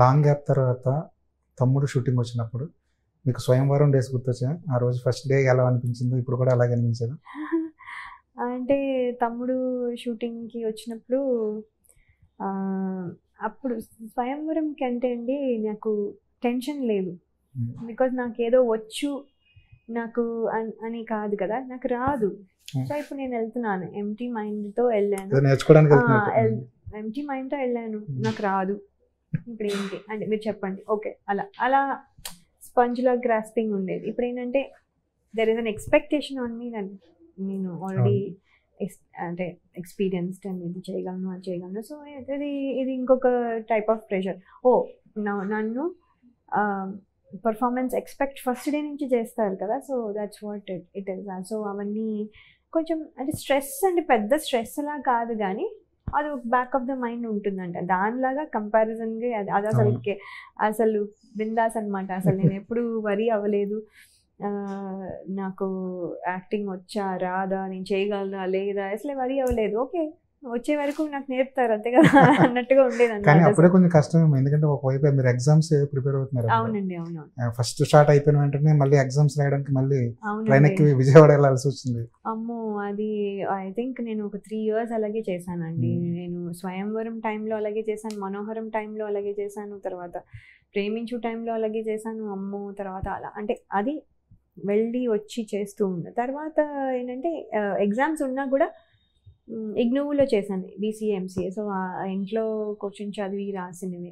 Long gap తర్వాత తమ్ముడు shooting వచ్చినప్పుడు మీకు స్వయంవరం డేస్ గుర్తొచ్చా? ఆ రోజు ఫస్ట్ డే ఎలా అనిపించిందో ఇప్పుడు కూడా అలాగే అనిపించేదా? అంటే తమ్ముడు షూటింగ్కి వచ్చినప్పుడు అప్పుడు స్వయంవరంకి అంటే అండి నాకు టెన్షన్ లేదు. బికాజ్ నాకు ఏదో వచ్చు నాకు అని కాదు కదా, నాకు రాదు. సో ఇప్పుడు నేను వెళ్తున్నాను ఎంటీ మైండ్తో వెళ్ళాను, ఎంటీ మైండ్తో వెళ్ళాను, నాకు రాదు ఇప్పుడు ఏంటి అంటే మీరు చెప్పండి, ఓకే అలా అలా స్పంజ్లో గ్రాస్పింగ్ ఉండేది. ఇప్పుడు ఏంటంటే there is an expectation on me, నేను ఆల్రెడీ అంటే ఎక్స్పీరియన్స్డ్ అండ్ ఇది చేయగలను అది చేయగలను. సో ఇది ఇంకొక టైప్ ఆఫ్ ప్రెషర్. ఓ నన్ను పర్ఫార్మెన్స్ ఎక్స్పెక్ట్ ఫస్ట్ డే నుంచి చేస్తారు కదా, so that's what it is. So అవన్నీ కొంచెం అంటే స్ట్రెస్ అంటే పెద్ద స్ట్రెస్ అలా కాదు కానీ అది ఒక బ్యాక్ ఆఫ్ ద మైండ్ ఉంటుందంట. దానిలాగా కంపారిజన్గా అది అసలు బిందాస్ అనమాట. అసలు నేను ఎప్పుడు వరీ అవ్వలేదు నాకు యాక్టింగ్ వచ్చా రాదా, నేను చేయగలనా లేదా, అసలే వరీ అవ్వలేదు. ఓకే వచ్చే వరకు నాకు నేర్పుతారు అంతే కదా అన్నట్టుగా ఉండేది. కానీ అప్పుడే కొంచెం కష్టం, ఎందుకంటే ఒకవైపు మీరు ఎగ్జామ్స్ ప్రిపేర్ అవుతున్నారు. అవునండి అవును. ఫస్ట్ స్టార్ట్ అయిపోయిన వెంటనే మళ్ళీ ఎగ్జామ్స్ రాయడానికి మళ్ళీ ట్రైన్ ఎక్కి విజయవాడ వెళ్ళాల్సి వచ్చింది. అమ్మో అది ఐ థింక్ నేను ఒక 3 years అలాగే చేశానండి. నేను స్వయంవరం టైంలో అలాగే చేశాను, మనోహరం టైంలో అలాగే చేశాను, తర్వాత ప్రేమించు టైంలో అలాగే చేశాను. అమ్మో తర్వాత అలా అంటే అది వెళ్ళి వచ్చి చేస్తూ ఉంది. తర్వాత ఏంటంటే ఎగ్జామ్స్ ఉన్నా కూడా ఇగ్నోవులో చేశాను BCA MCA. సో ఇంట్లో కూర్చొని చదివి రాసినవి.